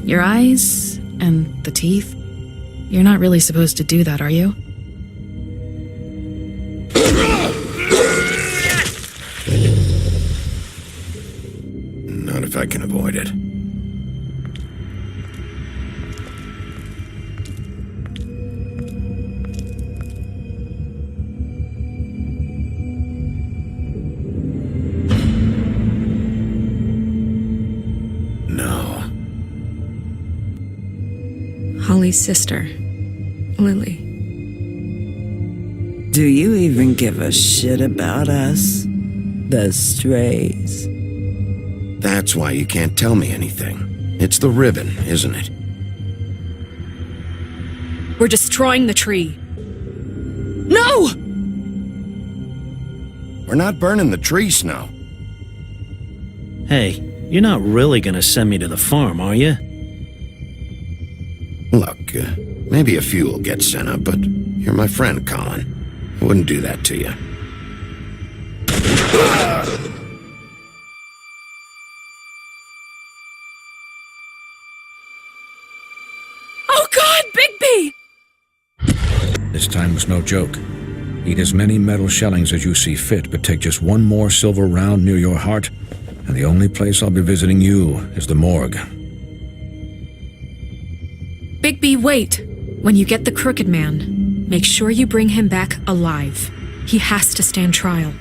Your eyes and the teeth. You're not really supposed to do that, are you? Not if I can avoid it. Holly's sister, Lily. Do you even give a shit about us? The strays. That's why you can't tell me anything. It's the ribbon, isn't it? We're destroying the tree. No! We're not burning the tree, Snow. Hey, you're not really gonna send me to the farm, are you? Look, maybe a few will get sent up, but you're my friend, Colin. I wouldn't do that to you. Oh God, Bigby! This time was no joke. Eat as many metal shellings as you see fit, but take just one more silver round near your heart, and the only place I'll be visiting you is the morgue. Bigby, wait! When you get the Crooked Man, make sure you bring him back alive. He has to stand trial.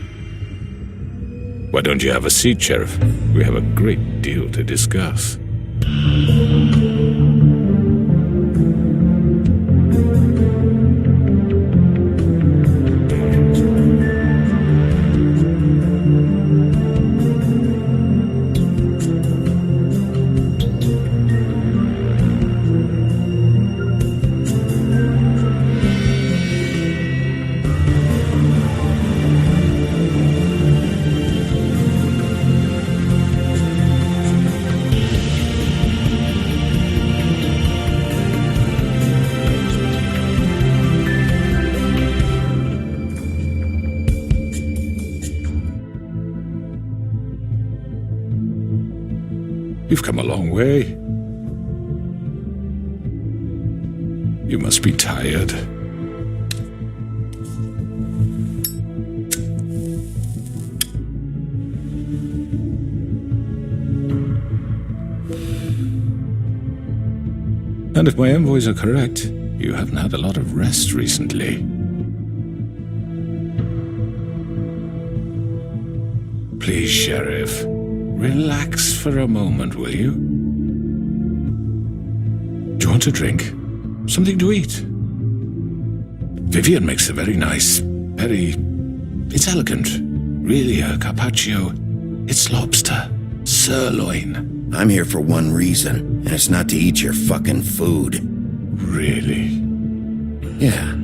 Why don't you have a seat, Sheriff? We have a great deal to discuss. You've come a long way. You must be tired. And if my envoys are correct, you haven't had a lot of rest recently. Please, Sheriff. Relax for a moment, will you? Do you want a drink? Something to eat? Vivian makes a very nice, it's elegant. Really a carpaccio. It's lobster. Sirloin. I'm here for one reason, and it's not to eat your fucking food. Really? Yeah.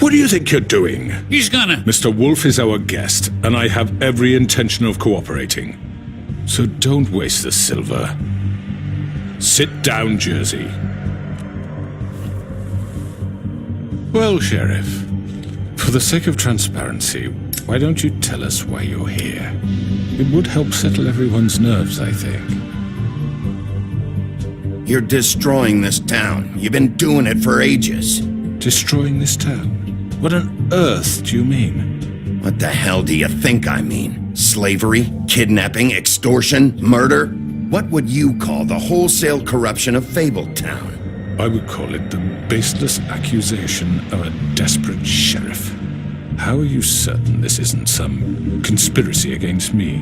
What do you think you're doing? He's gonna... Mr. Wolf is our guest, and I have every intention of cooperating. So don't waste the silver. Sit down, Jersey. Well, Sheriff, for the sake of transparency, why don't you tell us why you're here? It would help settle everyone's nerves, I think. You're destroying this town. You've been doing it for ages. Destroying this town? What on earth do you mean? What the hell do you think I mean? Slavery? Kidnapping? Extortion? Murder? What would you call the wholesale corruption of Fabletown? I would call it the baseless accusation of a desperate sheriff. How are you certain this isn't some conspiracy against me?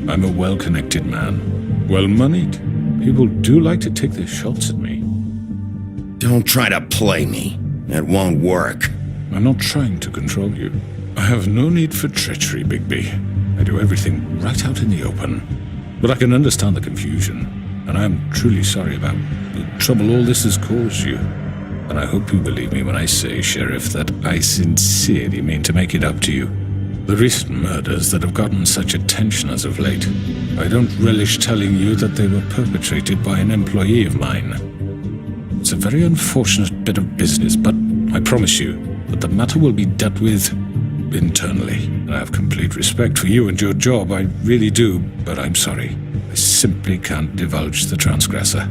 I'm a well-connected man, well-moneyed. People do like to take their shots at me. Don't try to play me. It won't work. I'm not trying to control you. I have no need for treachery, Bigby. I do everything right out in the open. But I can understand the confusion, and I am truly sorry about the trouble all this has caused you. And I hope you believe me when I say, Sheriff, that I sincerely mean to make it up to you. The recent murders that have gotten such attention as of late, I don't relish telling you that they were perpetrated by an employee of mine. It's a very unfortunate bit of business, but I promise you that the matter will be dealt with internally. I have complete respect for you and your job, I really do, but I'm sorry. I simply can't divulge the transgressor.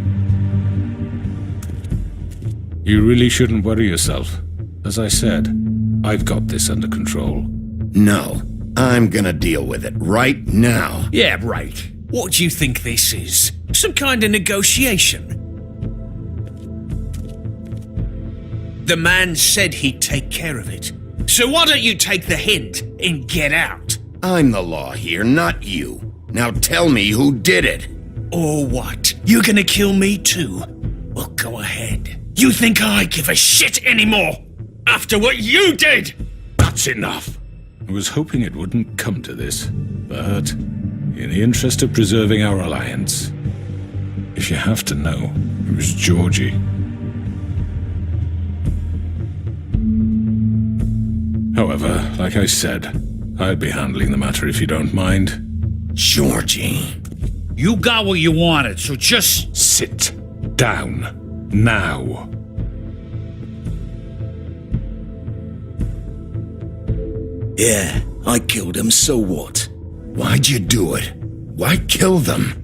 You really shouldn't worry yourself. As I said, I've got this under control. No, I'm gonna deal with it right now. Yeah, right. What do you think this is? Some kind of negotiation? The man said he'd take care of it. So why don't you take the hint and get out? I'm the law here, not you. Now tell me who did it. Or what? You're gonna kill me too? Well, go ahead. You think I give a shit anymore? After what you did? That's enough. I was hoping it wouldn't come to this, but in the interest of preserving our alliance, if you have to know, it was Georgie. However, like I said, I'd be handling the matter if you don't mind. Georgie. You got what you wanted, so just... Sit down. Now. Yeah, I killed him, so what? Why'd you do it? Why kill them?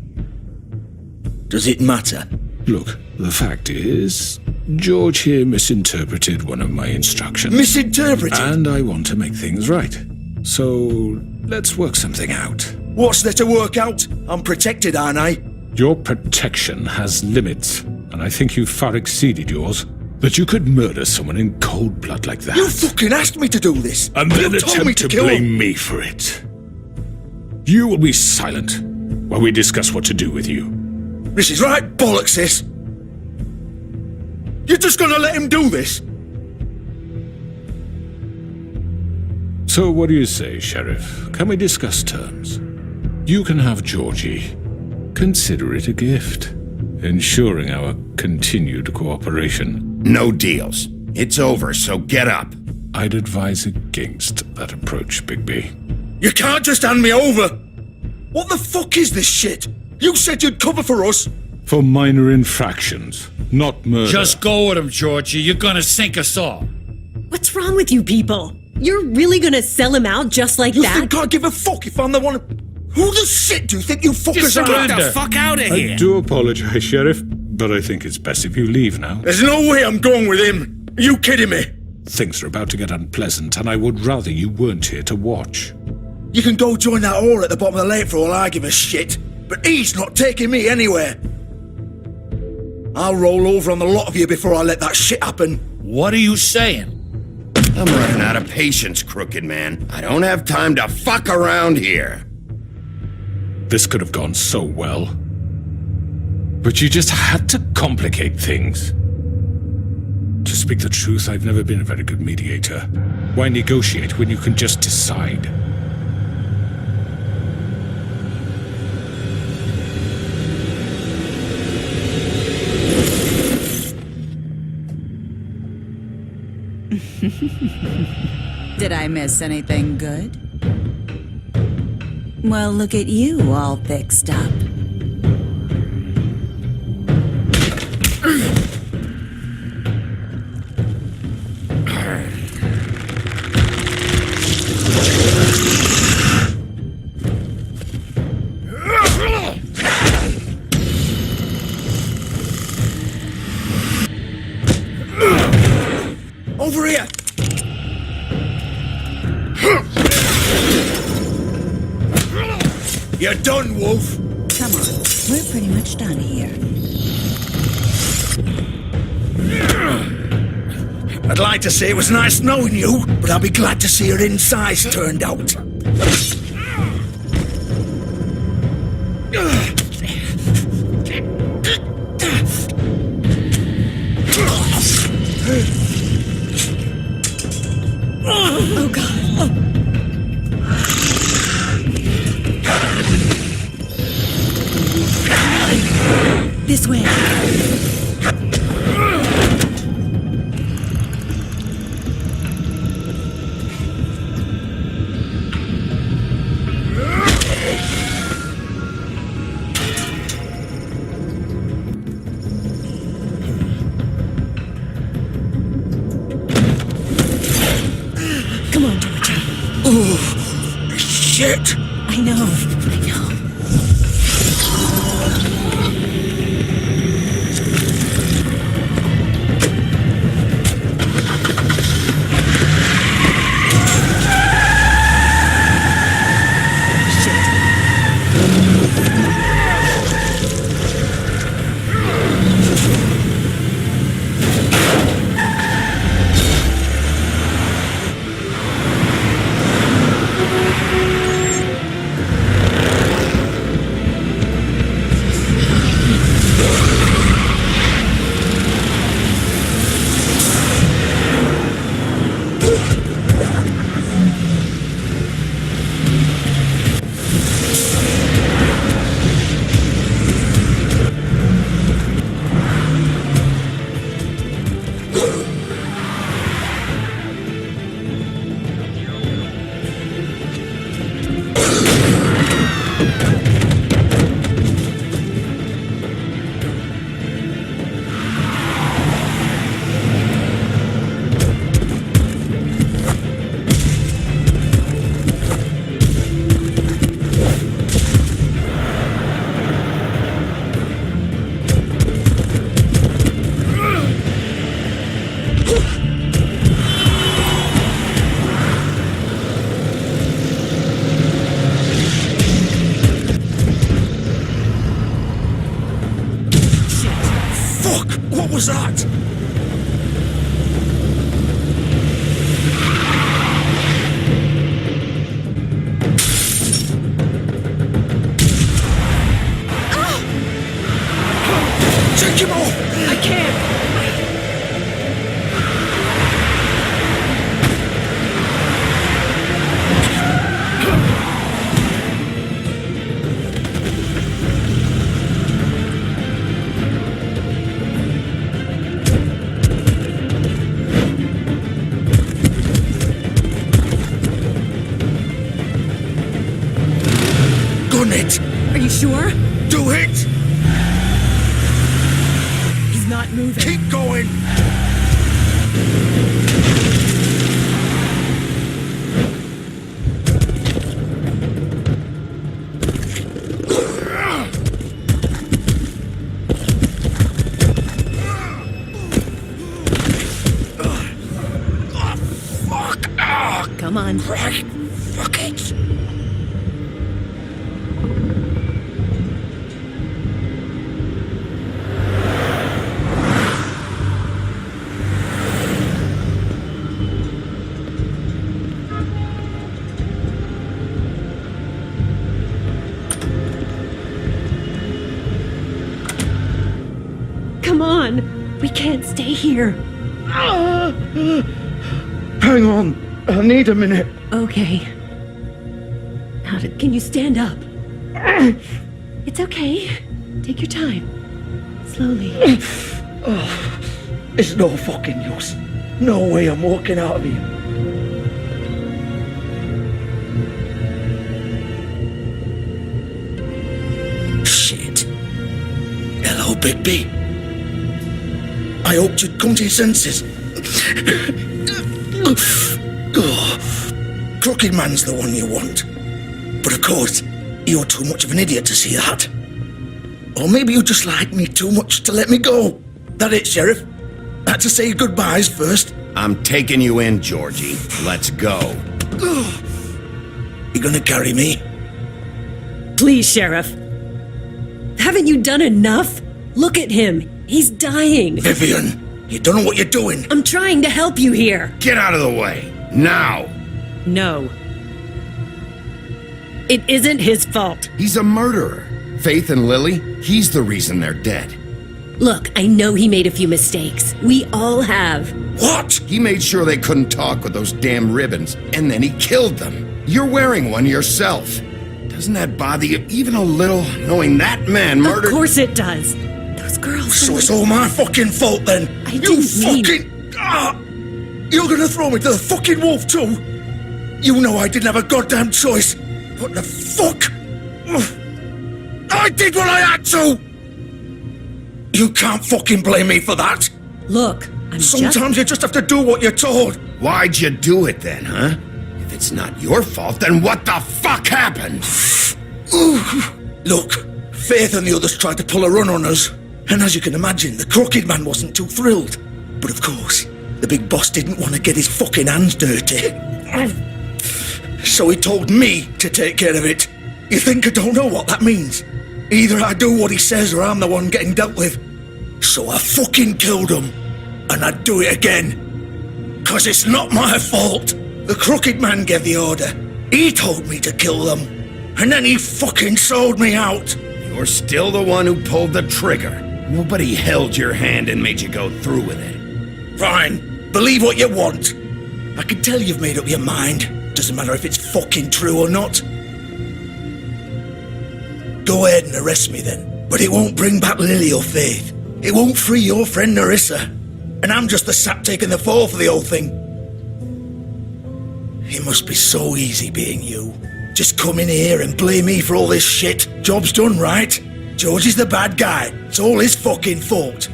Does it matter? Look, the fact is, George here misinterpreted one of my instructions. Misinterpreted? And I want to make things right. So, let's work something out. What's there to work out? I'm protected, aren't I? Your protection has limits, and I think you've far exceeded yours. That you could murder someone in cold blood like that. You fucking asked me to do this! And then You told me attempt to kill blame him. me for it. You will be silent while we discuss what to do with you. This is right bollocks, this! You're just gonna let him do this? So what do you say, Sheriff? Can we discuss terms? You can have Georgie. Consider it a gift, ensuring our continued cooperation. No deals. It's over, so get up. I'd advise against that approach, Bigby. You can't just hand me over! What the fuck is this shit? You said you'd cover for us! For minor infractions, not murder. Just go with him, Georgie. You're gonna sink us all. What's wrong with you people? You're really gonna sell him out just like You that? think I give a fuck if I'm the one Who the shit do you think you fuckers are? surrender. Get the fuck out of here! I do apologize, Sheriff, but I think it's best if you leave now. There's no way I'm going with him! Are you kidding me? Things are about to get unpleasant, and I would rather you weren't here to watch. You can go join that whore at the bottom of the lake for all I give a shit, but he's not taking me anywhere. I'll roll over on the lot of you before I let that shit happen. What are you saying? I'm running out of patience, crooked man. I don't have time to fuck around here. This could have gone so well. But you just had to complicate things. To speak the truth, I've never been a very good mediator. Why negotiate when you can just decide? Did I miss anything good? Well, look at you, all fixed up. Over here! You're done, Wolf! Come on, we're pretty much done here. I'd like to say it was nice knowing you, but I'll be glad to see your insides turned out. Oh god. This way. Come on, Georgie. Shit! I know. What was that? Take him off! I can't. Gun it! Are you sure? Do it! He's not moving. Keep going! Come on. Right. Fuck it. Come on. We can't stay here. Hang on. I need a minute. Okay. Can you stand up? It's okay. Take your time. Slowly. It's no fucking use. No way I'm walking out of here. Shit. Hello, Bigby. I hoped you'd come to your senses. Crooked Man's the one you want. But of course, you're too much of an idiot to see that. Or maybe you just like me too much to let me go. That it, Sheriff? I had to say goodbyes first. I'm taking you in, Georgie. Let's go. You gonna carry me? Please, Sheriff. Haven't you done enough? Look at him. He's dying. Vivian, you don't know what you're doing. I'm trying to help you here. Get out of the way. Now. No. It isn't his fault. He's a murderer. Faith and Lily, he's the reason they're dead. Look, I know he made a few mistakes. We all have. What? He made sure they couldn't talk with those damn ribbons, and then he killed them. You're wearing one yourself. Doesn't that bother you even a little, knowing that man murdered... Of course it does. Those girls... So it's all my fucking fault then? I didn't mean... You're gonna throw me to the fucking wolf too? You know I didn't have a goddamn choice. What the fuck? I did what I had to! You can't fucking blame me for that. Look, Sometimes you just have to do what you're told. Why'd you do it then, huh? If it's not your fault, then what the fuck happened? Look, Faith and the others tried to pull a run on us. And as you can imagine, the Crooked Man wasn't too thrilled. But of course, the big boss didn't want to get his fucking hands dirty. So he told me to take care of it. You think I don't know what that means? Either I do what he says or I'm the one getting dealt with. So I fucking killed him. And I'd do it again. 'Cause it's not my fault. The Crooked Man gave the order. He told me to kill them. And then he fucking sold me out. You're still the one who pulled the trigger. Nobody held your hand and made you go through with it. Fine. Believe what you want. I can tell you've made up your mind. Doesn't matter if it's fucking true or not. Go ahead and arrest me then. But it won't bring back Lily or Faith. It won't free your friend Narissa. And I'm just the sap taking the fall for the whole thing. It must be so easy being you. Just come in here and blame me for all this shit. Job's done, right? George is the bad guy. It's all his fucking fault.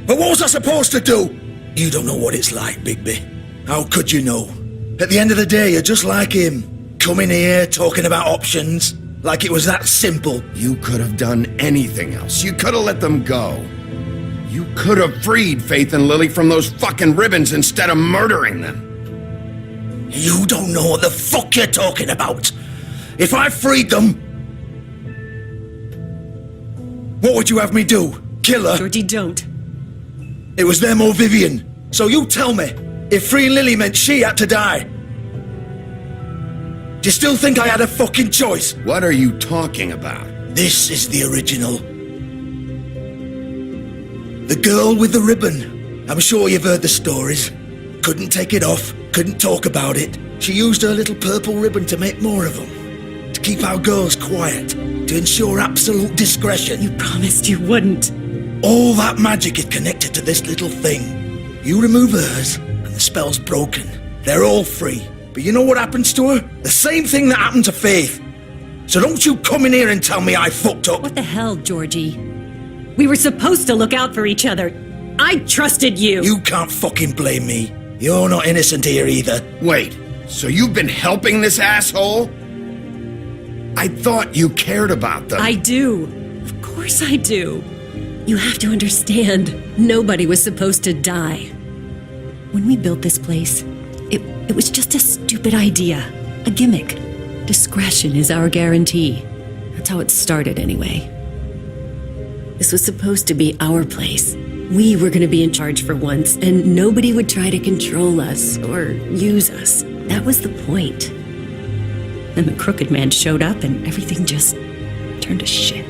But what was I supposed to do? You don't know what it's like, Bigby. How could you know? At the end of the day, you're just like him. Coming here, talking about options. Like it was that simple. You could have done anything else. You could have let them go. You could have freed Faith and Lily from those fucking ribbons instead of murdering them. You don't know what the fuck you're talking about. If I freed them... What would you have me do? Kill her? Georgie, don't. It was them or Vivian. So you tell me, if freeing Lily meant she had to die, do you still think I had a fucking choice? What are you talking about? This is the original. The girl with the ribbon. I'm sure you've heard the stories. Couldn't take it off, couldn't talk about it. She used her little purple ribbon to make more of them. To keep our girls quiet. To ensure absolute discretion. You promised you wouldn't. All that magic is connected to this little thing. You remove hers, and the spell's broken. They're all free. But you know what happens to her? The same thing that happened to Faith. So don't you come in here and tell me I fucked up. What the hell, Georgie? We were supposed to look out for each other. I trusted you. You can't fucking blame me. You're not innocent here either. Wait, so you've been helping this asshole? I thought you cared about them. I do. Of course I do. You have to understand, nobody was supposed to die. When we built this place, it was just a stupid idea. A gimmick. Discretion is our guarantee. That's how it started anyway. This was supposed to be our place. We were going to be in charge for once, and nobody would try to control us or use us. That was the point. Then the Crooked Man showed up, and everything just turned to shit.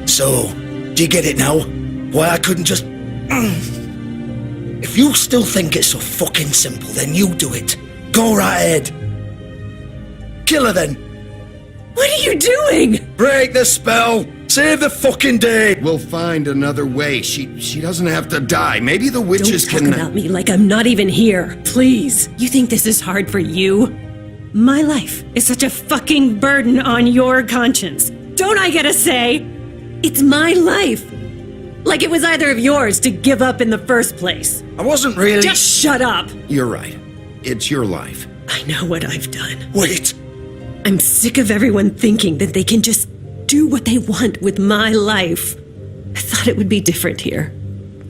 So, do you get it now? Why I couldn't just... If you still think it's so fucking simple, then you do it. Go right ahead. Kill her then. What are you doing? Break the spell. Save the fucking day. We'll find another way. She doesn't have to die. Maybe the witches Don't can... talk about me like I'm not even here. Please. You think this is hard for you? My life is such a fucking burden on your conscience. Don't I get a say? It's my life. Like it was either of yours to give up in the first place. I wasn't really... Just shut up. You're right. It's your life. I know what I've done. Wait. I'm sick of everyone thinking that they can just do what they want with my life. I thought it would be different here.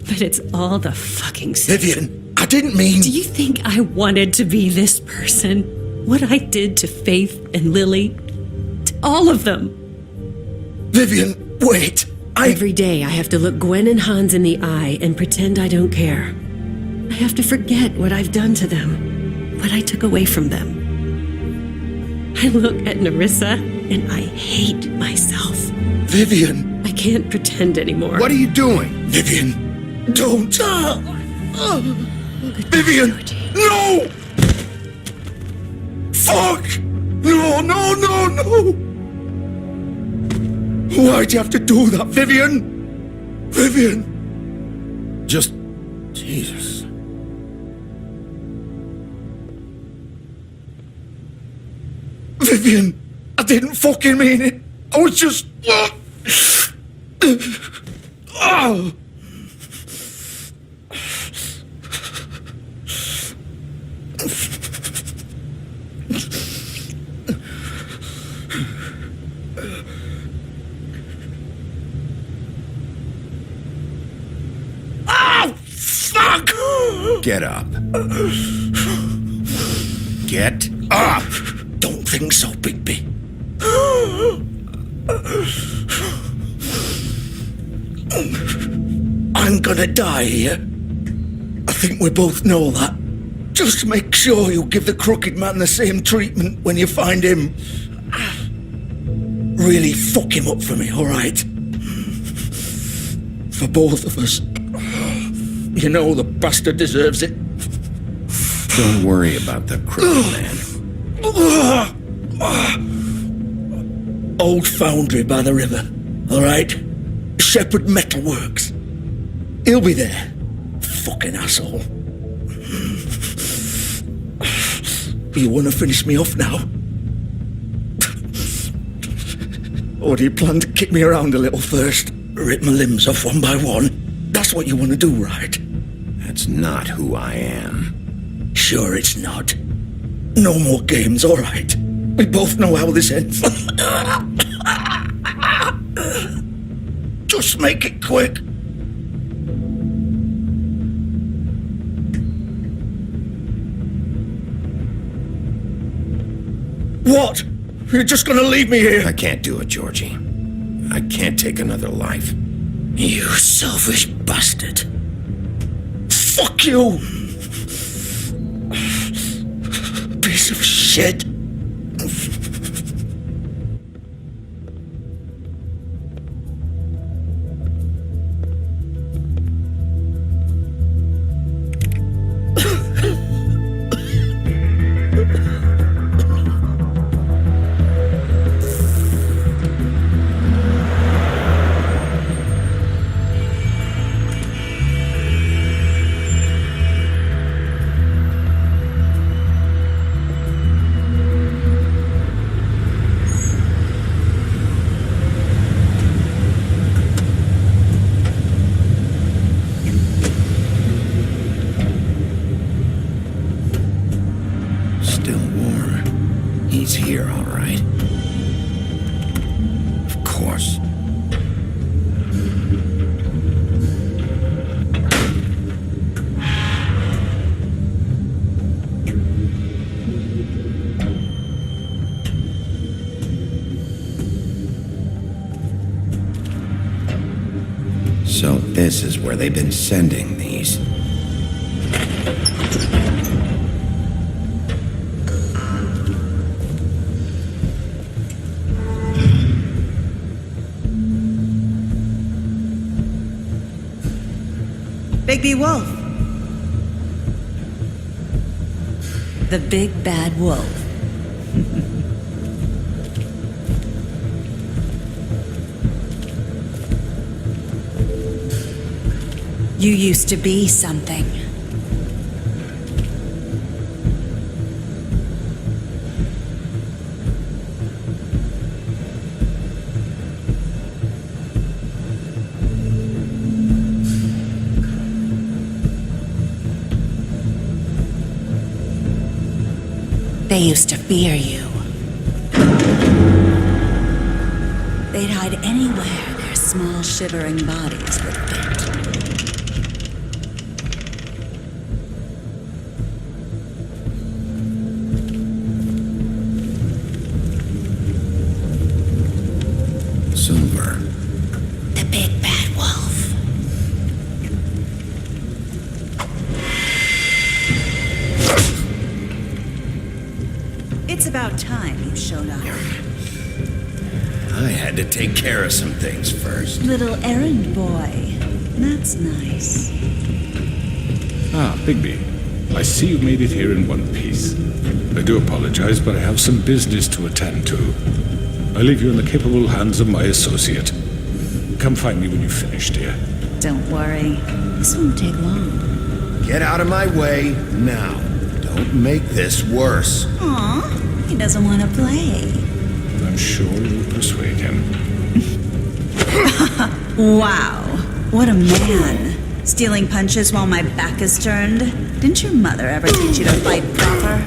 But it's all the fucking same. Vivian, I didn't mean... Do you think I wanted to be this person? What I did to Faith and Lily? To all of them? Vivian, wait. Every day I have to look Gwen and Hans in the eye and pretend I don't care. I have to forget what I've done to them. What I took away from them. I look at Narissa and I hate myself. Vivian. I can't pretend anymore. What are you doing? Vivian, don't. Vivian, no! Fuck! No, no, no, no! Why'd you have to do that, Vivian? Vivian! Just... Jesus. Vivian, I didn't fucking mean it. I was just... Get up. Get up! Don't think so, Bigby. I'm gonna die here. I think we both know that. Just make sure you give the crooked man the same treatment when you find him. Really fuck him up for me, alright? For both of us. You know the bastard deserves it. Don't worry about the crooked man. Old foundry by the river, alright? Shepherd Metalworks. He'll be there. Fucking asshole. You wanna finish me off now? Or do you plan to kick me around a little first? Rip my limbs off one by one? That's what you wanna do, right? That's not who I am. Sure it's not. No more games, alright? We both know how this ends. Just make it quick. What? You're just gonna leave me here? I can't do it, Georgie. I can't take another life. You selfish bastard. Fuck you! Piece of shit. Still warm. He's here, all right. Of course. So this is where they've been sending these. Bigby Wolf. The big bad wolf. You used to be something. They used to fear you. They'd hide anywhere their small shivering bodies would fit. Silver. The big bad wolf. It's about time you showed up. I had to take care of some things first. Little errand boy. That's nice. Ah, Bigby. I see you made it here in one piece. I do apologize, but I have some business to attend to. I leave you in the capable hands of my associate. Come find me when you've finished, dear. Don't worry. This won't take long. Get out of my way now. Don't make this worse. Aw, he doesn't want to play. I'm sure you'll persuade him. Wow, what a man. Stealing punches while my back is turned. Didn't your mother ever teach you to fight proper?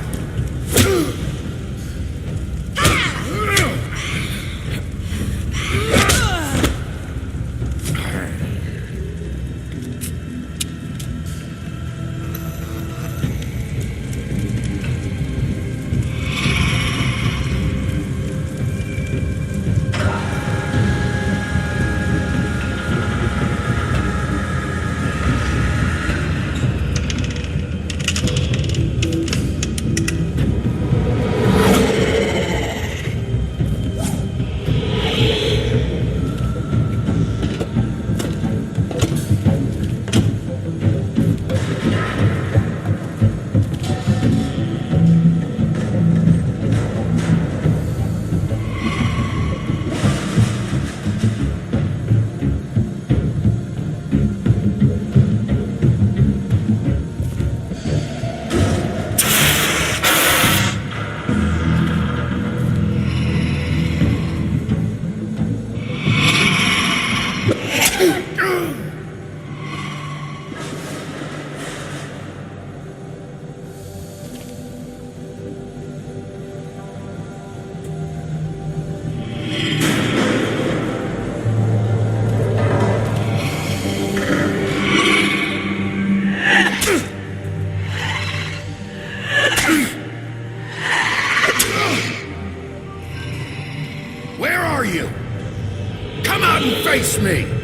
Come out and face me!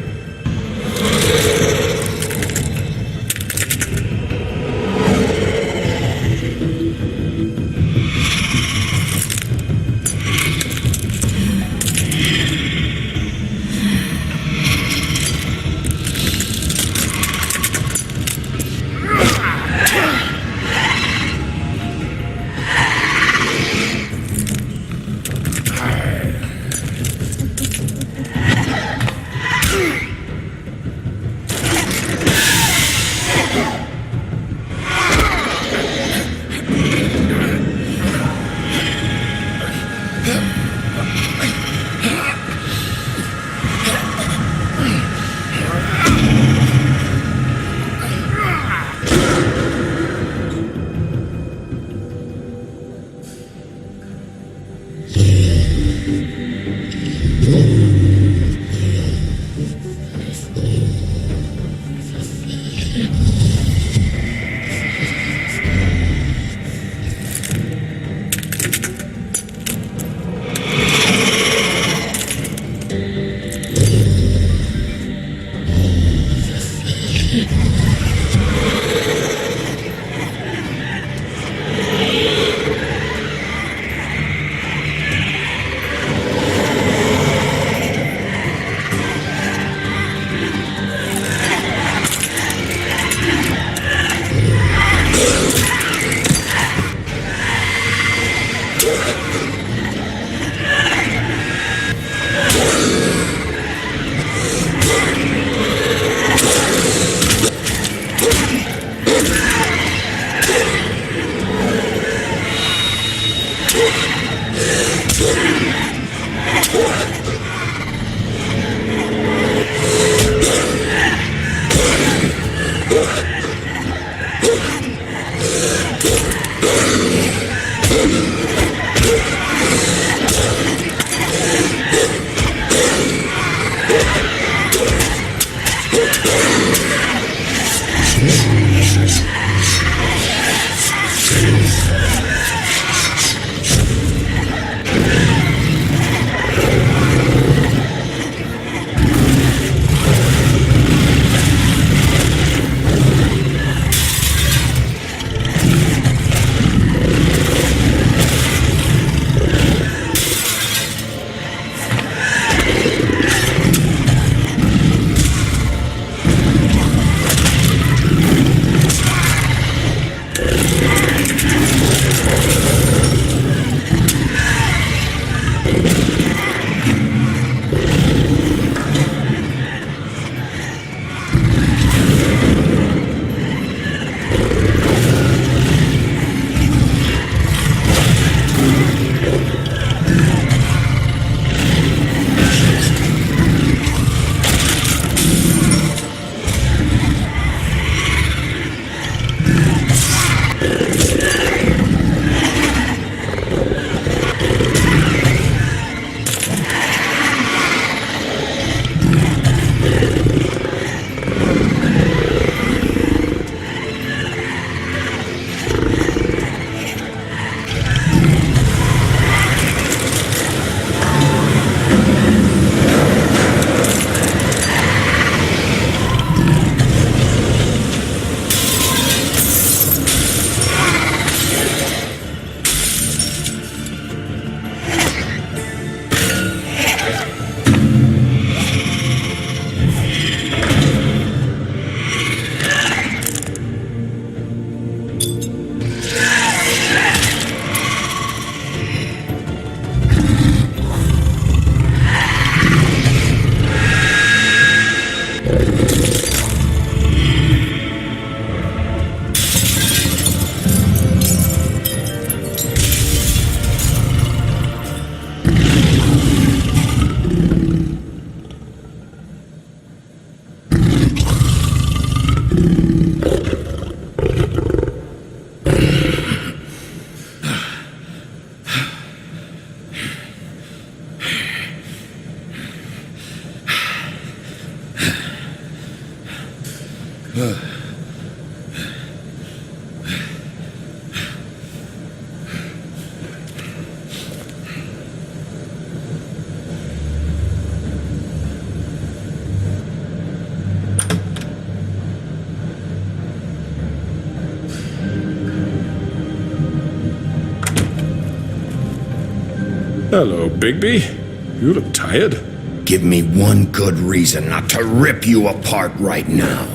Hello, Bigby. You look tired. Give me one good reason not to rip you apart right now.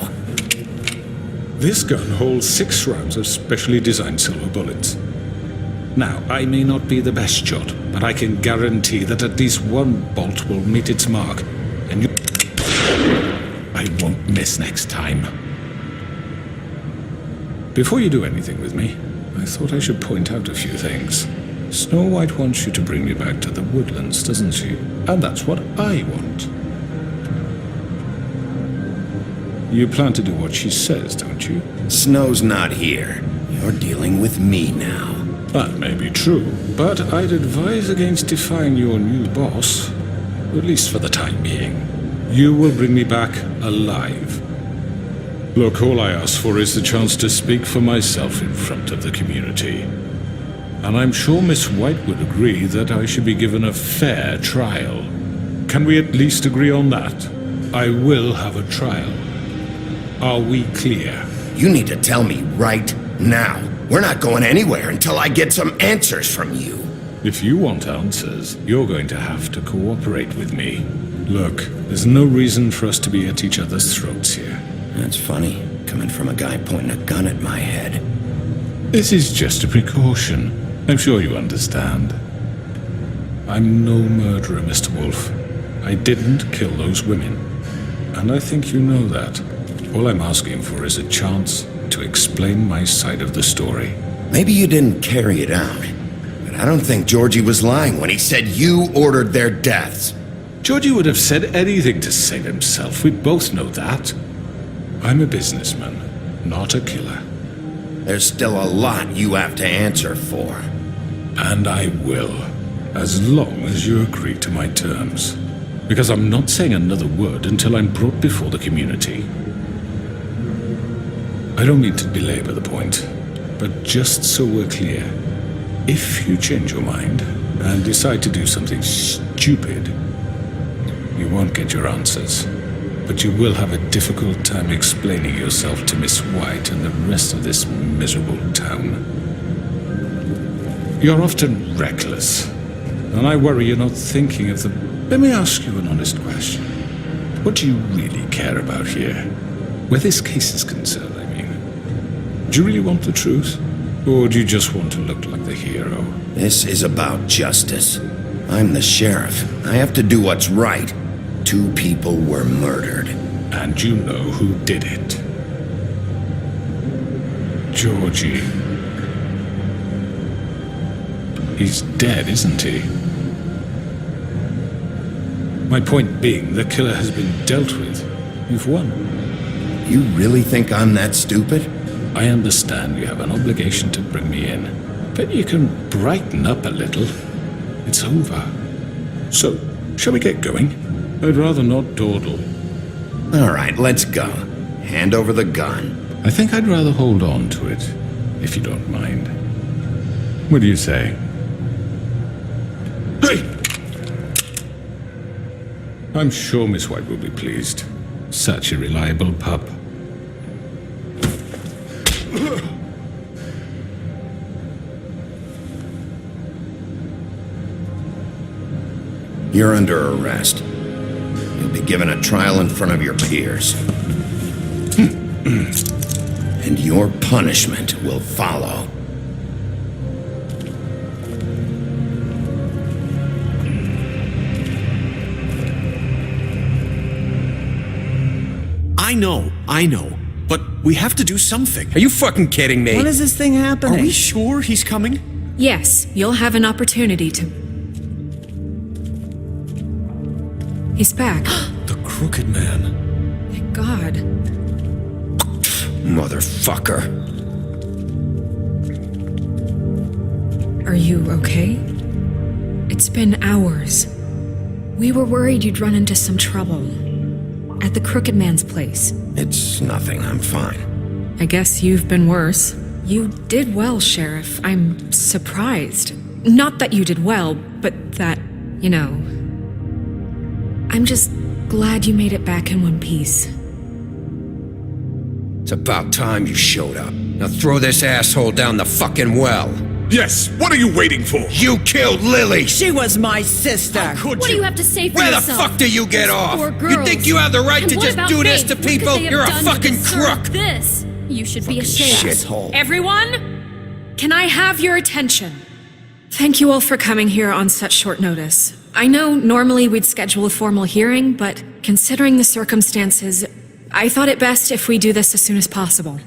This gun holds 6 rounds of specially designed silver bullets. Now, I may not be the best shot, but I can guarantee that at least one bolt will meet its mark, and you... I won't miss next time. Before you do anything with me, I thought I should point out a few things. Snow White wants you to bring me back to the woodlands, doesn't she? And that's what I want. You plan to do what she says, don't you? Snow's not here. You're dealing with me now. That may be true, but I'd advise against defying your new boss, at least for the time being. You will bring me back alive. Look, all I ask for is the chance to speak for myself in front of the community. And I'm sure Miss White would agree that I should be given a fair trial. Can we at least agree on that? I will have a trial. Are we clear? You need to tell me right now. We're not going anywhere until I get some answers from you. If you want answers, you're going to have to cooperate with me. Look, there's no reason for us to be at each other's throats here. That's funny, coming from a guy pointing a gun at my head. This is just a precaution. I'm sure you understand. I'm no murderer, Mr. Wolf. I didn't kill those women. And I think you know that. All I'm asking for is a chance to explain my side of the story. Maybe you didn't carry it out, but I don't think Georgie was lying when he said you ordered their deaths. Georgie would have said anything to save himself. We both know that. I'm a businessman, not a killer. There's still a lot you have to answer for. And I will, as long as you agree to my terms. Because I'm not saying another word until I'm brought before the community. I don't mean to belabor the point, but just so we're clear, if you change your mind and decide to do something stupid, you won't get your answers, but you will have a difficult time explaining yourself to Miss White and the rest of this miserable town. You're often reckless, and I worry you're not thinking of the... Let me ask you an honest question. What do you really care about here? Where this case is concerned, I mean. Do you really want the truth? Or do you just want to look like the hero? This is about justice. I'm the sheriff. I have to do what's right. 2 people were murdered. And you know who did it. Georgie. He's dead, isn't he? My point being, the killer has been dealt with. You've won. You really think I'm that stupid? I understand you have an obligation to bring me in, but you can brighten up a little. It's over. So, shall we get going? I'd rather not dawdle. All right, let's go. Hand over the gun. I think I'd rather hold on to it, if you don't mind. What do you say? Hey! I'm sure Miss White will be pleased. Such a reliable pup. You're under arrest. You'll be given a trial in front of your peers. And your punishment will follow. I know. But we have to do something. Are you fucking kidding me? When is this thing happening? Are we sure he's coming? Yes, you'll have an opportunity to... He's back. The Crooked Man. Thank God. Motherfucker. Are you okay? It's been hours. We were worried you'd run into some trouble. At the Crooked Man's place. It's nothing, I'm fine. I guess you've been worse. You did well, Sheriff. I'm surprised. Not that you did well, but that, you know... I'm just glad you made it back in one piece. It's about time you showed up. Now throw this asshole down the fucking well. Yes, what are you waiting for? You killed Lily! She was my sister. Could What do you? you have to say for Where yourself? the fuck do you get These off? poor You girls. think you have the right And to what just about do this Faith? to What could people? they have You're a done to fucking deserve crook! This. You should be ashamed. Shithole. Everyone, can I have your attention? Thank you all for coming here on such short notice. I know normally we'd schedule a formal hearing, but considering the circumstances, I thought it best if we do this as soon as possible.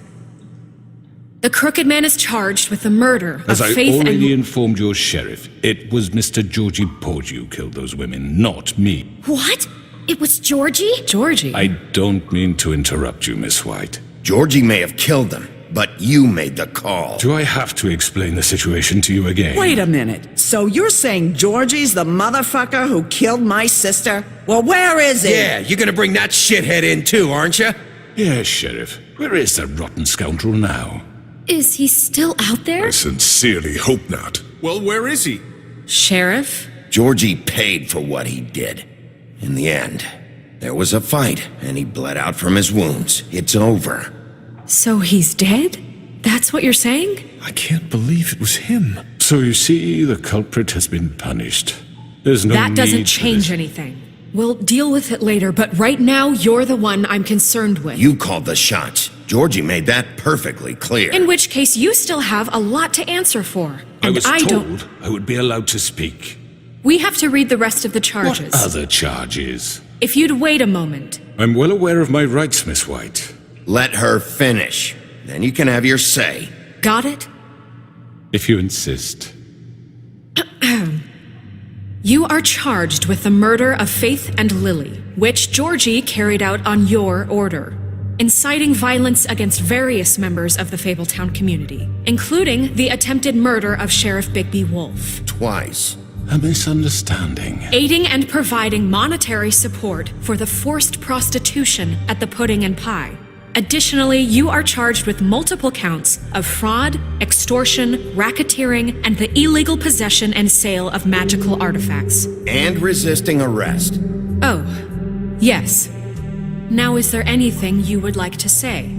The Crooked Man is charged with the murder As of I Faith already and... informed your sheriff, it was Mr. Georgie Porgy who killed those women, not me. What? It was Georgie? Georgie? I don't mean to interrupt you, Miss White. Georgie may have killed them, but you made the call. Do I have to explain the situation to you again? Wait a minute. So you're saying Georgie's the motherfucker who killed my sister? Well, where is he? Yeah, you're gonna bring that shithead in too, aren't you? Yes, Sheriff. Where is that rotten scoundrel now? Is he still out there? I sincerely hope not. Well, where is he? Sheriff? Georgie paid for what he did. In the end, there was a fight, and he bled out from his wounds. It's over. So he's dead? That's what you're saying? I can't believe it was him. So you see, the culprit has been punished. There's no That doesn't need for change this. anything. We'll deal with it later, but right now you're the one I'm concerned with. You called the shots. Georgie made that perfectly clear. In which case, you still have a lot to answer for. I And was don't. told I would be allowed to speak. We have to read the rest of the charges. What other charges? If you'd wait a moment. I'm well aware of my rights, Miss White. Let her finish. Then you can have your say. Got it? If you insist. You are charged with the murder of Faith and Lily, which Georgie carried out on your order, inciting violence against various members of the Fabletown community, including the attempted murder of Sheriff Bigby Wolf. Twice. A misunderstanding. Aiding and providing monetary support for the forced prostitution at the Pudding and Pie. Additionally, you are charged with multiple counts of fraud, extortion, racketeering, and the illegal possession and sale of magical artifacts. And resisting arrest. Oh, yes. Now, is there anything you would like to say?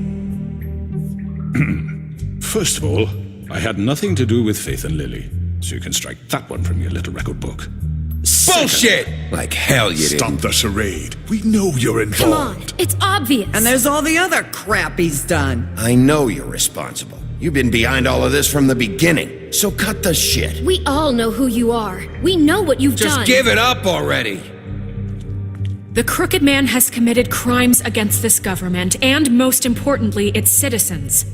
First of all, I had nothing to do with Faith and Lily, so you can strike that one from your little record book. Bullshit! Like hell you Stop didn't. the charade. We know you're Come on, involved. it's obvious. And there's all the other crap he's done. I know you're responsible. You've been behind all of this from the beginning. So cut the shit. We all know who you are. We know what you've Just done. give it up already. The Crooked Man has committed crimes against this government and, most importantly, its citizens.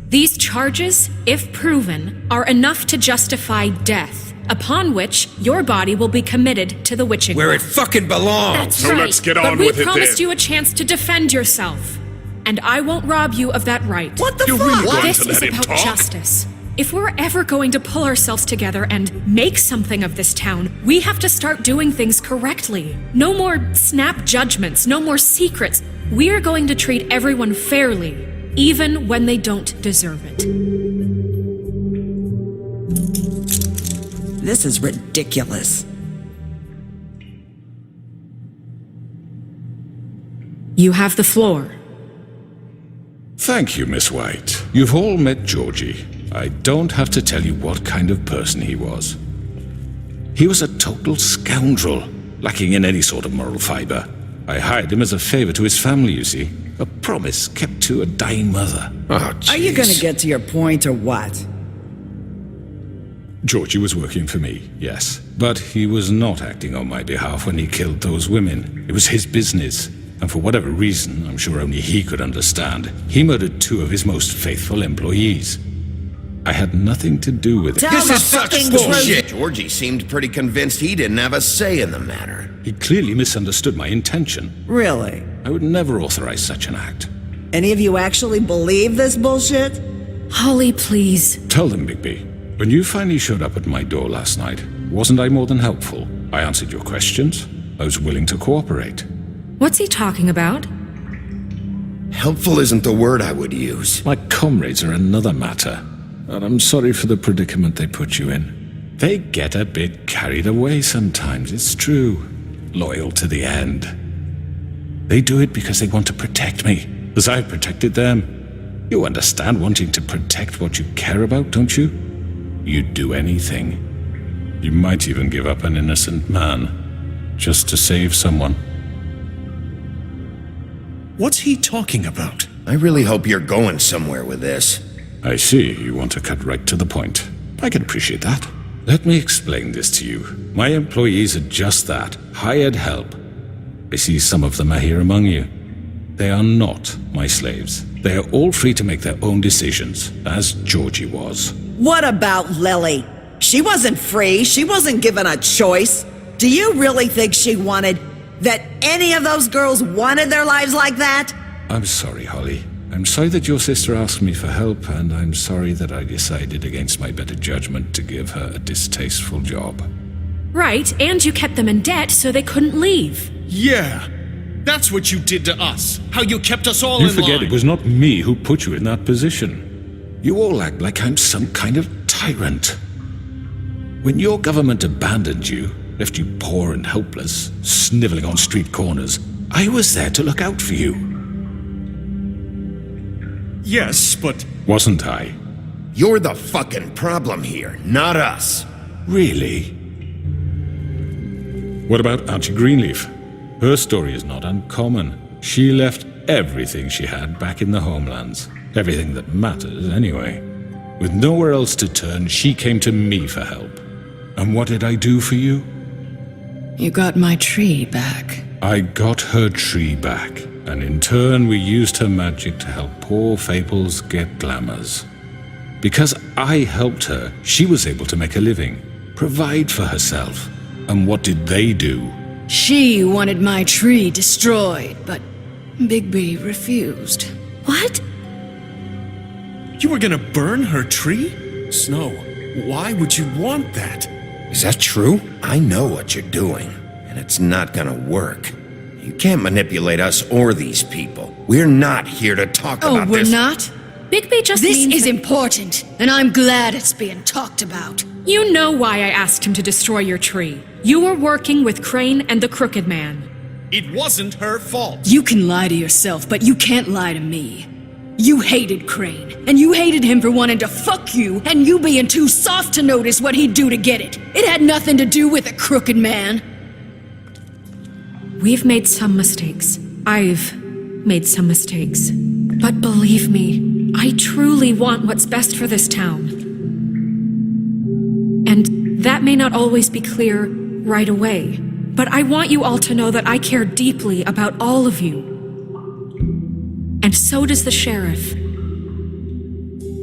These charges, if proven, are enough to justify death, upon which your body will be committed to the witching Where well. it fucking belongs. That's So right. let's get but on we with it promised then. you a chance to defend yourself, and I won't rob you of that right. What the You're fuck? really going This to is let him about talk? justice. If we're ever going to pull ourselves together and make something of this town, we have to start doing things correctly. No more snap judgments, no more secrets. We are going to treat everyone fairly, even when they don't deserve it. This is ridiculous. You have the floor. Thank you, Miss White. You've all met Georgie. I don't have to tell you what kind of person he was. He was a total scoundrel, lacking in any sort of moral fiber. I hired him as a favor to his family, you see. A promise kept to a dying mother. Oh, Are you gonna jeez. get to your point or what? Georgie was working for me, yes. But he was not acting on my behalf when he killed those women. It was his business. And for whatever reason, I'm sure only he could understand, he murdered 2 of his most faithful employees. I had nothing to do with it. Tell This the is such fucking bullshit. Georgie seemed pretty convinced he didn't have a say in the matter. He clearly misunderstood my intention. Really? I would never authorize such an act. Any of you actually believe this bullshit? Holly, please. Tell them, Bigby. When you finally showed up at my door last night, wasn't I more than helpful? I answered your questions. I was willing to cooperate. What's he talking about? Helpful isn't the word I would use. My comrades are another matter. And I'm sorry for the predicament they put you in. They get a bit carried away sometimes, it's true. Loyal to the end. They do it because they want to protect me, as I've protected them. You understand wanting to protect what you care about, don't you? you'd do anything. You might even give up an innocent man, just to save someone. What's he talking about? I really hope you're going somewhere with this. I see you want to cut right to the point. I can appreciate that. Let me explain this to you. My employees are just that, hired help. I see some of them are here among you. They are not my slaves. They are all free to make their own decisions, as Georgie was. What about Lily? She wasn't free. She wasn't given a choice. Do you really think she wanted... that any of those girls wanted their lives like that? I'm sorry, Holly. I'm sorry that your sister asked me for help, and I'm sorry that I decided against my better judgment to give her a distasteful job. Right, and you kept them in debt so they couldn't leave. Yeah, that's what you did to us. How you kept us all You in forget line. it was not me who put you in that position. You all act like I'm some kind of tyrant. When your government abandoned you, left you poor and helpless, sniveling on street corners, I was there to look out for you. Yes, but... Wasn't I? You're the fucking problem here, not us. Really? What about Auntie Greenleaf? Her story is not uncommon. She left everything she had back in the homelands. Everything that matters, anyway. With nowhere else to turn, she came to me for help. And what did I do for you? You got my tree back. I got her tree back, and in turn we used her magic to help poor Fables get glamours. Because I helped her, she was able to make a living, provide for herself. And what did they do? She wanted my tree destroyed, but Bigby refused. What? You were gonna burn her tree? Snow, why would you want that? Is that true? I know what you're doing, and it's not gonna work. You can't manipulate us or these people. We're not here to talk about this. Oh, we're not? Bigby just This means is that- important, and I'm glad it's being talked about. You know why I asked him to destroy your tree. You were working with Crane and the Crooked Man. It wasn't her fault. You can lie to yourself, but you can't lie to me. You hated Crane, and you hated him for wanting to fuck you, and you being too soft to notice what he'd do to get it. It had nothing to do with the Crooked Man. We've made some mistakes. I've made some mistakes. But believe me, I truly want what's best for this town. And that may not always be clear right away, but I want you all to know that I care deeply about all of you. And so does the sheriff.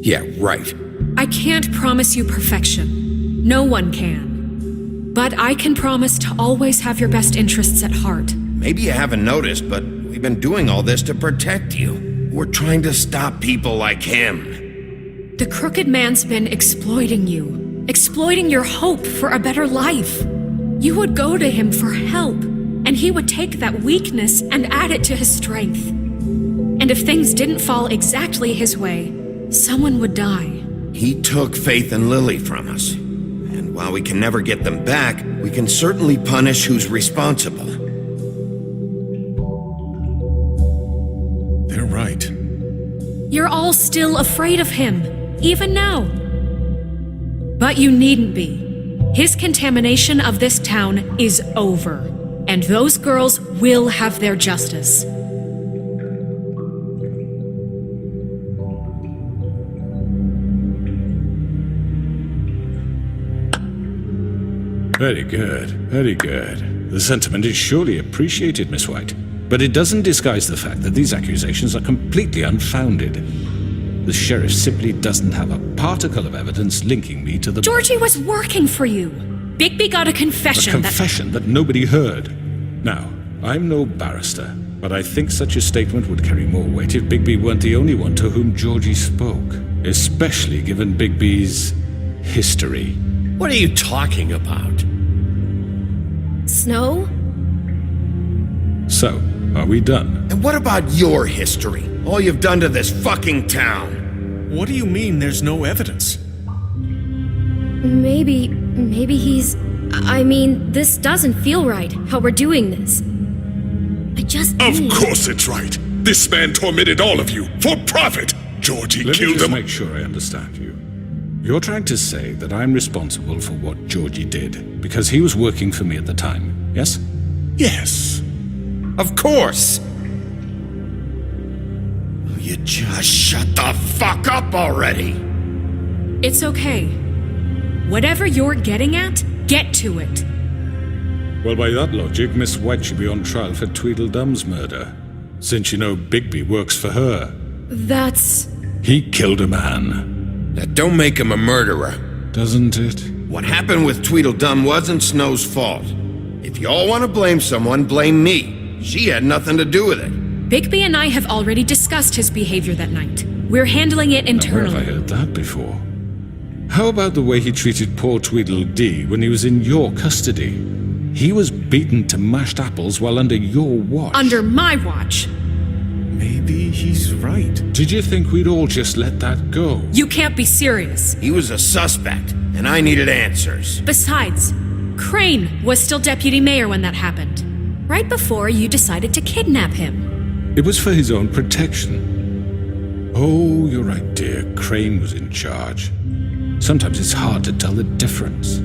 Yeah, right. I can't promise you perfection. No one can. But I can promise to always have your best interests at heart. Maybe you haven't noticed, but we've been doing all this to protect you. We're trying to stop people like him. The Crooked Man's been exploiting you, exploiting your hope for a better life. You would go to him for help, and he would take that weakness and add it to his strength. And if things didn't fall exactly his way, someone would die. He took Faith and Lily from us. And while we can never get them back, we can certainly punish who's responsible. They're right. You're all still afraid of him, even now. But you needn't be. His contamination of this town is over, and those girls will have their justice. Very good, very good. The sentiment is surely appreciated, Miss White. But it doesn't disguise the fact that these accusations are completely unfounded. The sheriff simply doesn't have a particle of evidence linking me to the... Georgie was working for you. Bigby got a confession A confession that nobody heard. Now, I'm no barrister, but I think such a statement would carry more weight if Bigby weren't the only one to whom Georgie spoke. Especially given Bigby's history. What are you talking about? Snow? So, are we done? And what about your history? All you've done to this fucking town? What do you mean there's no evidence? Maybe he's... I mean, this doesn't feel right, how we're doing this. I just Of course it's right. This man tormented all of you for profit. Georgie Let me killed just them. make sure I understand you. You're trying to say that I'm responsible for what Georgie did because he was working for me at the time, yes? Yes. Of course! Will you just shut the fuck up already? It's okay. Whatever you're getting at, get to it. Well, by that logic, Miss White should be on trial for Tweedledum's murder, since you know Bigby works for her. That's... He killed a man. That don't make him a murderer. Doesn't it? What happened with Tweedledum wasn't Snow's fault. If y'all want to blame someone, blame me. She had nothing to do with it. Bigby and I have already discussed his behavior that night. We're handling it internally. Where have I heard that before? How about the way he treated poor Tweedledee when he was in your custody? He was beaten to mashed apples while under your watch. Under my watch. Maybe he's right. Did you think we'd all just let that go? You can't be serious. He was a suspect, and I needed answers. Besides, Crane was still deputy mayor when that happened. Right before you decided to kidnap him. It was for his own protection. Oh, you're right, dear. Crane was in charge. Sometimes it's hard to tell the difference.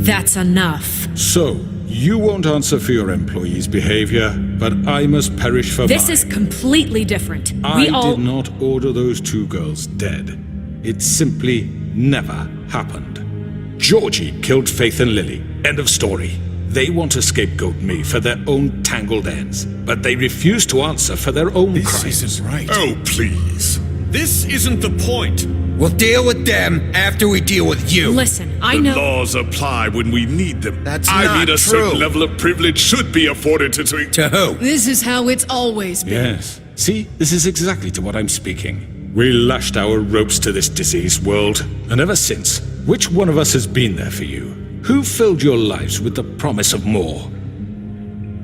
That's enough. So, you won't answer for your employees' behavior, but I must perish for This mine. is completely different. I did not order those two girls dead. It simply never happened. Georgie killed Faith and Lily. End of story. They want to scapegoat me for their own tangled ends, but they refuse to answer for their own crimes. This isn't right. Oh, please. This isn't the point. We'll deal with them after we deal with you. Listen, I The know... laws apply when we need them. That's I not mean, a true. certain level of privilege should be afforded to... To who? This is how it's always been. Yes. See, this is exactly to what I'm speaking. We lashed our ropes to this diseased world, and ever since, which one of us has been there for you? Who filled your lives with the promise of more?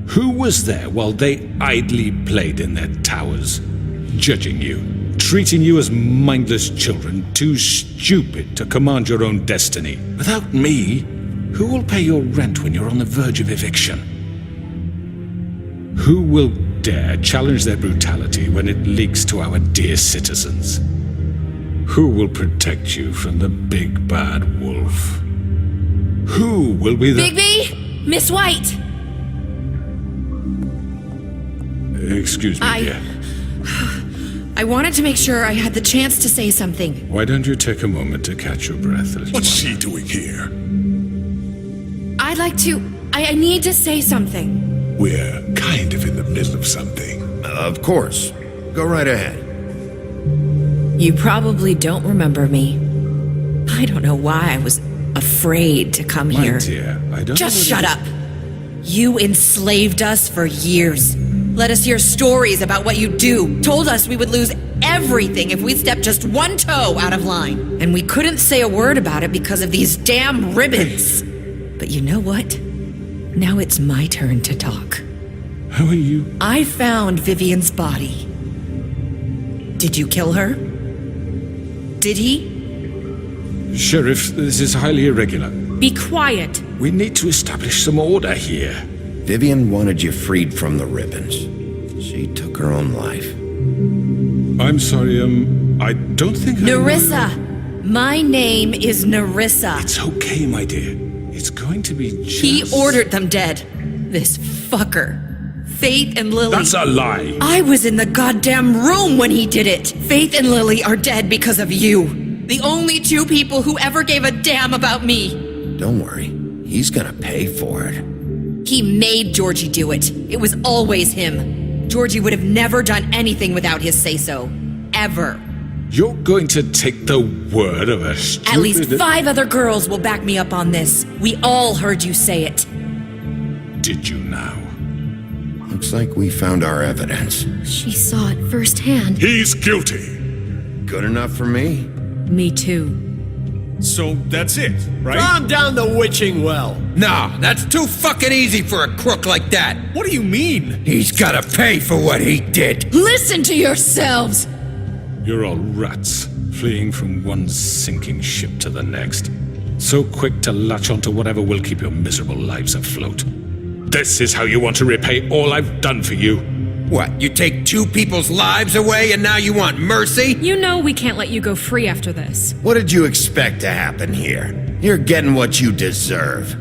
Who was there while they idly played in their towers, judging you, treating you as mindless children, too stupid to command your own destiny? Without me, who will pay your rent when you're on the verge of eviction? Who will dare challenge their brutality when it leaks to our dear citizens? Who will protect you from the big bad wolf? Who will be the... Bigby! Miss White! Excuse me, dear. I wanted to make sure I had the chance to say something. Why don't you take a moment to catch your breath, little What's one? she doing here? I'd like to... I need to say something. We're kind of in the middle of something. Of course. Go right ahead. You probably don't remember me. I don't know why I was afraid to come My here. dear, I don't Just know shut up. You enslaved us for years. Let us hear stories about what you do. Told us we would lose everything if we stepped just one toe out of line. And we couldn't say a word about it because of these damn ribbons. But you know what? Now it's my turn to talk. How are you? I found Vivian's body. Did you kill her? Did he? Sheriff, this is highly irregular. Be quiet. We need to establish some order here. Vivian wanted you freed from the ribbons. She took her own life. I'm sorry, I don't think Nerissa! My name is Nerissa. It's okay, my dear. It's going to be just... He ordered them dead. This fucker. Faith and Lily. That's a lie. I was in the goddamn room when he did it. Faith and Lily are dead because of you. The only two people who ever gave a damn about me. Don't worry. He's gonna pay for it. He made Georgie do it. It was always him. Georgie would have never done anything without his say-so. Ever. You're going to take the word of a stupid... At least 5 other girls will back me up on this. We all heard you say it. Did you now? Looks like we found our evidence. She saw it firsthand. He's guilty. Good enough for me. Me too. So that's it, right? Calm down the witching well. Nah, that's too fucking easy for a crook like that. What do you mean? He's gotta pay for what he did. Listen to yourselves! You're all rats, fleeing from one sinking ship to the next. So quick to latch onto whatever will keep your miserable lives afloat. This is how you want to repay all I've done for you? What, you take 2 people's lives away and now you want mercy? You know we can't let you go free after this. What did you expect to happen here? You're getting what you deserve.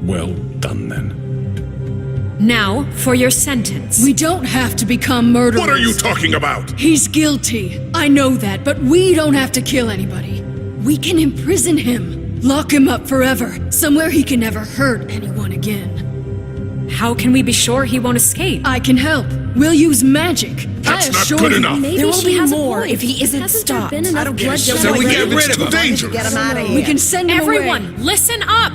Well done, then. Now, for your sentence. We don't have to become murderers. What are you talking about? He's guilty. I know that, but we don't have to kill anybody. We can imprison him. Lock him up forever. Somewhere he can never hurt anyone again. How can we be sure he won't escape? I can help. We'll use magic. That's I not assure good you. enough. Maybe There will she be has a more point. if he isn't Hasn't stopped. there been enough bloodshed? So we get rid It's of too him. dangerous. Get him out of here. We can send him Everyone, away. listen up!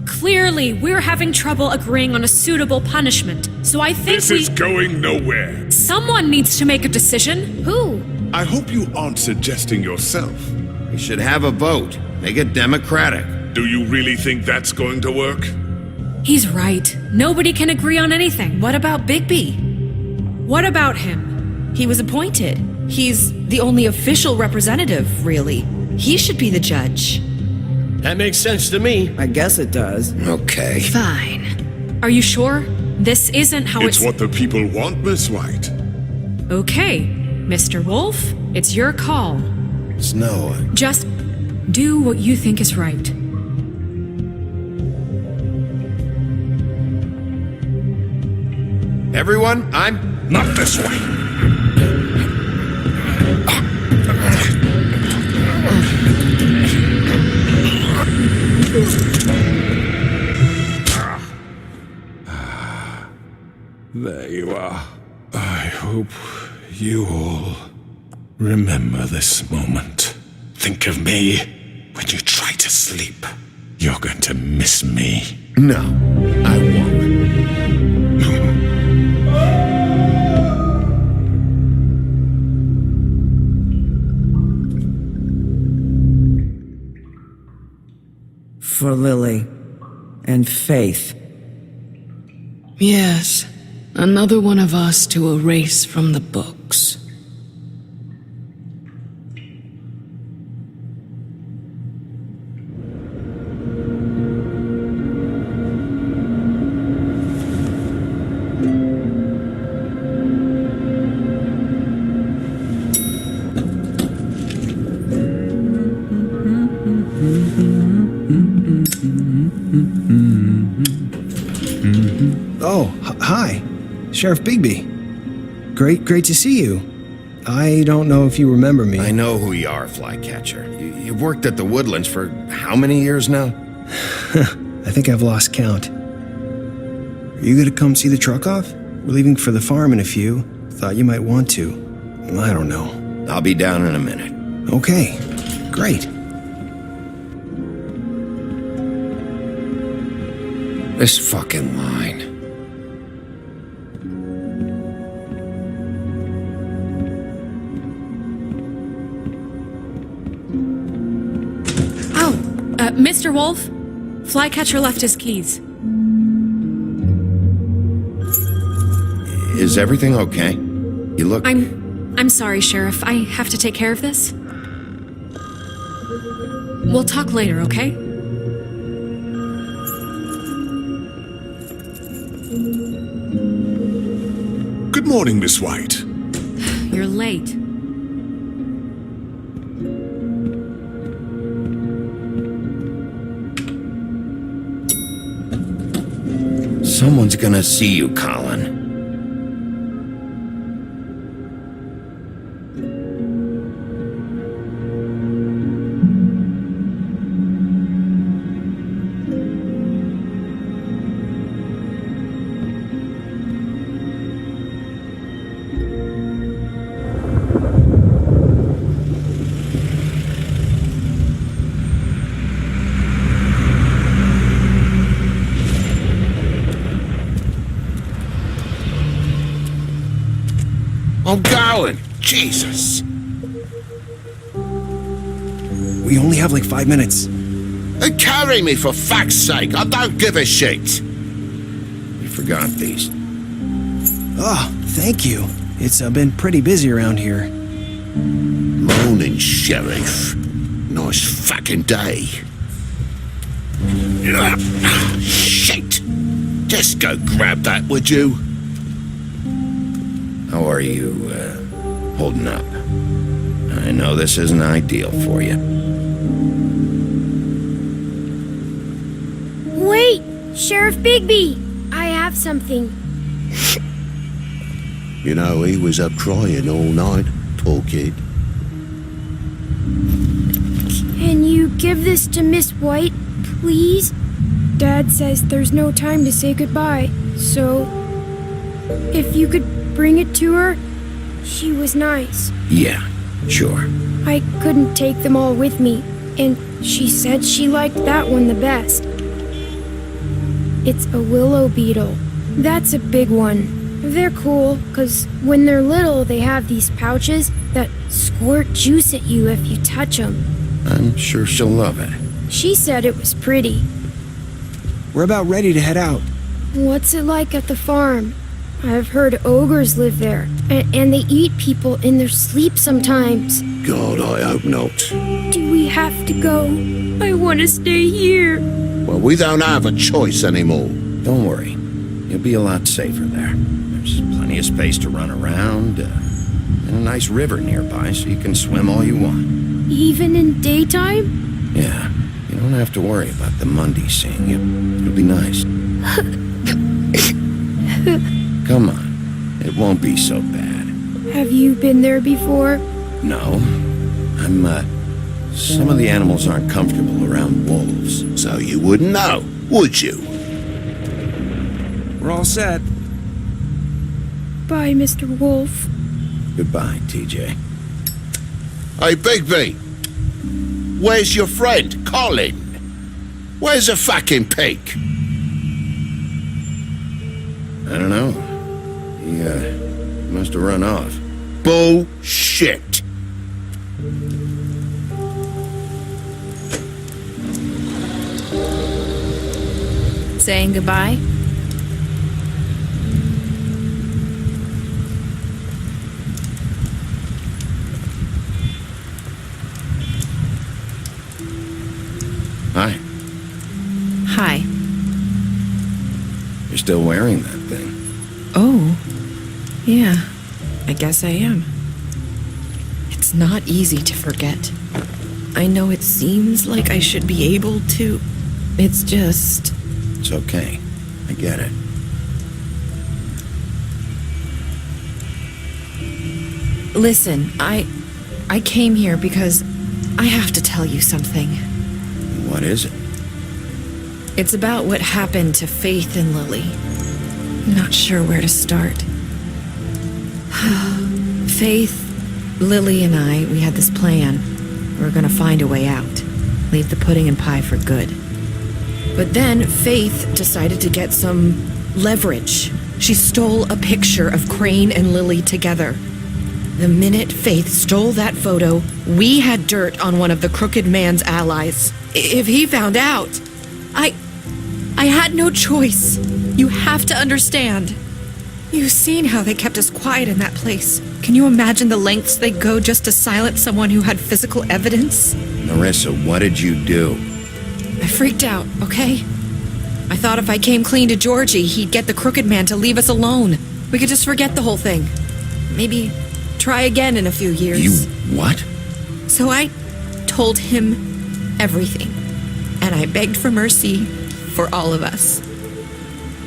Clearly, we're having trouble agreeing on a suitable punishment, so I think This is going nowhere. someone needs to make a decision. Who? I hope you aren't suggesting yourself. We should have a vote. Make it democratic. Do you really think that's going to work? He's right. Nobody can agree on anything. What about Bigby? What about him? He was appointed. He's the only official representative, really. He should be the judge. That makes sense to me. I guess it does. Okay. Fine. Are you sure? This isn't how It's what the people want, Miss White. Okay, Mr. Wolf, it's your call. Snow, Just do what you think is right. everyone, I'm... Not this way. There you are. I hope you all remember this moment. Think of me when you try to sleep. You're going to miss me. No, I won't. For Lily and Faith. Yes. Another one of us to erase from the books. Oh, hi. Sheriff Bigby. Great to see you. I don't know if you remember me. I know who you are, Flycatcher. You've worked at the Woodlands for how many years now? I think I've lost count. Are you gonna come see the truck off? We're leaving for the farm in a few. Thought you might want to. I don't know. I'll be down in a minute. Okay, great. This fucking line. Mr. Wolf, Flycatcher left his keys. Is everything okay? You look... I'm sorry, Sheriff. I have to take care of this. We'll talk later, okay? Good morning, Miss White. You're late. Someone's gonna see you, Colin. I'm going. Jesus. We only have like 5 minutes. Carry me, for fuck's sake. I don't give a shit. You forgot these. Oh, thank you. It's been pretty busy around here. Morning, Sheriff. Nice fucking day. Shit. Just go grab that, would you? How are you, holding up? I know this isn't ideal for you. Wait! Sheriff Bigby! I have something. You know, he was up crying all night, poor kid. Can you give this to Miss White, please? Dad says there's no time to say goodbye, so if you could bring it to her, she was nice. Yeah, sure. I couldn't take them all with me, and she said she liked that one the best. It's a willow beetle. That's a big one. They're cool, 'cause when they're little, they have these pouches that squirt juice at you if you touch them. I'm sure she'll love it. She said it was pretty. We're about ready to head out. What's it like at the farm? I've heard ogres live there, and they eat people in their sleep sometimes. God, I hope not. Do we have to go? I want to stay here. Well, we don't have a choice anymore. Don't worry. You'll be a lot safer there. There's plenty of space to run around, and a nice river nearby so you can swim all you want. Even in daytime? Yeah, you don't have to worry about the Mundy seeing you. It'll be nice. Come on, it won't be so bad. Have you been there before? No, some of the animals aren't comfortable around wolves. So you wouldn't know, would you? We're all set. Bye, Mr. Wolf. Goodbye, TJ. Hey, Bigby! Where's your friend, Colin? Where's the fucking pig? I don't know. He, must have run off. Bullshit! Saying goodbye? Hi. Hi. You're still wearing that thing. Oh, yeah, I guess I am. It's not easy to forget. I know it seems like I should be able to. It's just... It's okay. I get it. Listen, I came here because I have to tell you something. What is it? It's about what happened to Faith and Lily. I'm not sure where to start. Faith, Lily, and I, we had this plan. We were gonna find a way out. Leave the pudding and pie for good. But then Faith decided to get some leverage. She stole a picture of Crane and Lily together. The minute Faith stole that photo, we had dirt on one of the crooked man's allies. If he found out, I had no choice. You have to understand. You've seen how they kept us quiet in that place. Can you imagine the lengths they go just to silence someone who had physical evidence? Narissa, what did you do? I freaked out, okay? I thought if I came clean to Georgie, he'd get the crooked man to leave us alone. We could just forget the whole thing. Maybe try again in a few years. You what? So I told him everything. And I begged for mercy for all of us.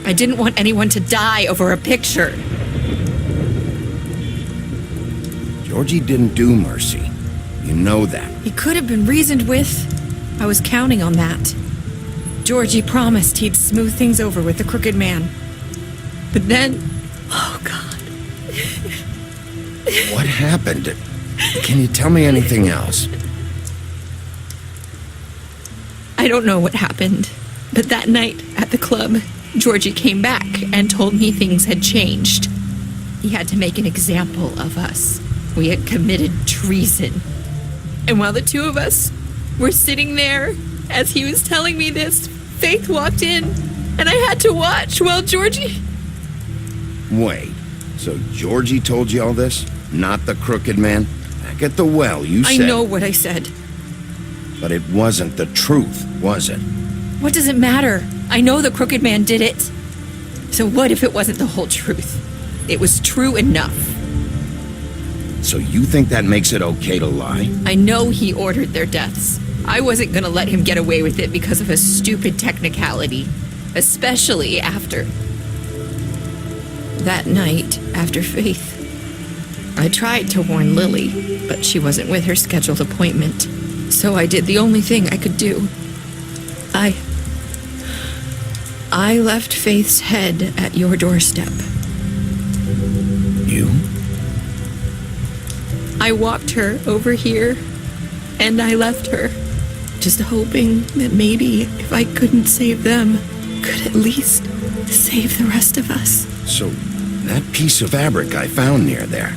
I didn't want anyone to die over a picture. Georgie didn't do mercy. You know that. He could have been reasoned with. I was counting on that. Georgie promised he'd smooth things over with the crooked man. But then... Oh, God. What happened? Can you tell me anything else? I don't know what happened. But that night at the club, Georgie came back and told me things had changed. He had to make an example of us. We had committed treason. And while the two of us were sitting there, as he was telling me this, Faith walked in, and I had to watch while Georgie... Wait, so Georgie told you all this? Not the crooked man? Back at the well, you said... I know what I said. But it wasn't the truth, was it? What does it matter? I know the crooked man did it. So what if it wasn't the whole truth? It was true enough. So you think that makes it okay to lie? I know he ordered their deaths. I wasn't gonna let him get away with it because of a stupid technicality. Especially after... that night, after Faith. I tried to warn Lily, but she wasn't with her scheduled appointment. So I did the only thing I could do. I left Faith's head at your doorstep. You? I walked her over here, and I left her, just hoping that maybe if I couldn't save them, could at least save the rest of us. So, that piece of fabric I found near there,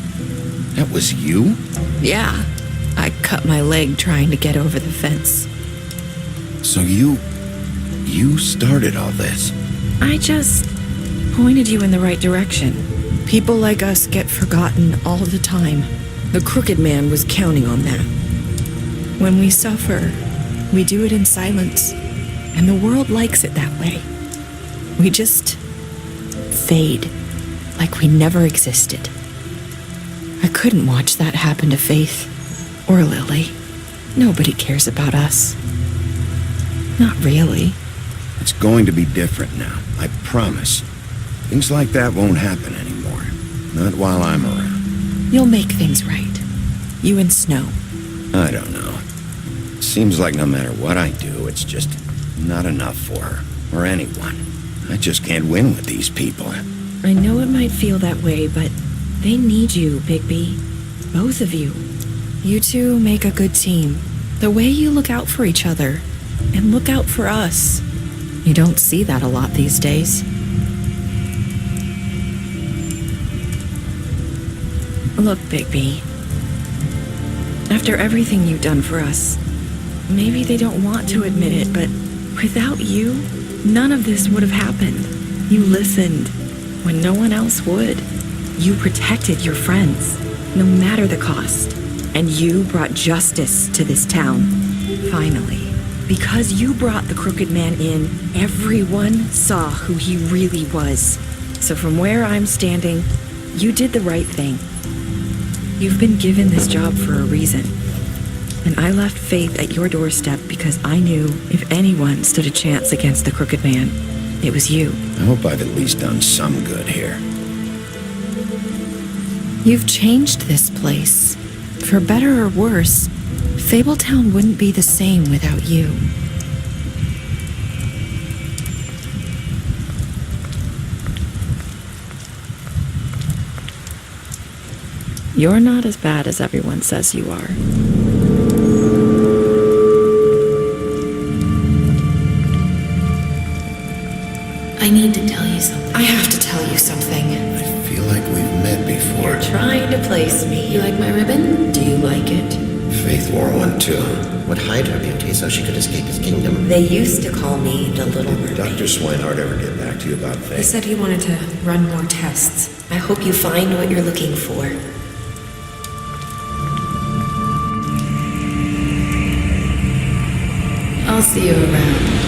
that was you? Yeah, I cut my leg trying to get over the fence. So you started all this? I just pointed you in the right direction. People like us get forgotten all the time. The Crooked Man was counting on that. When we suffer, we do it in silence, and the world likes it that way. We just fade, like we never existed. I couldn't watch that happen to Faith or Lily. Nobody cares about us. Not really. It's going to be different now, I promise. Things like that won't happen anymore. Not while I'm around. You'll make things right. You and Snow. I don't know. It seems like no matter what I do, it's just not enough for her, or anyone. I just can't win with these people. I know it might feel that way, but they need you, Bigby. Both of you. You two make a good team. The way you look out for each other, and look out for us. You don't see that a lot these days. Look, Bigby. After everything you've done for us, maybe they don't want to admit it, but without you, none of this would have happened. You listened when no one else would. You protected your friends, no matter the cost. And you brought justice to this town. Finally. Because you brought the Crooked Man in, everyone saw who he really was. So from where I'm standing, you did the right thing. You've been given this job for a reason. And I left Faith at your doorstep because I knew if anyone stood a chance against the Crooked Man, it was you. I hope I've at least done some good here. You've changed this place. For better or worse, Fabletown wouldn't be the same without you. You're not as bad as everyone says you are. I need to tell you something. I have to tell you something. I feel like we've met before. You're trying to place me. You like my ribbon? Do you like it? Faith wore one too. Would hide her beauty so she could escape his kingdom. They used to call me the Little Did Mermaid. Dr. Swinehart ever get back to you about Faith? He said he wanted to run more tests. I hope you find what you're looking for. I'll see you around.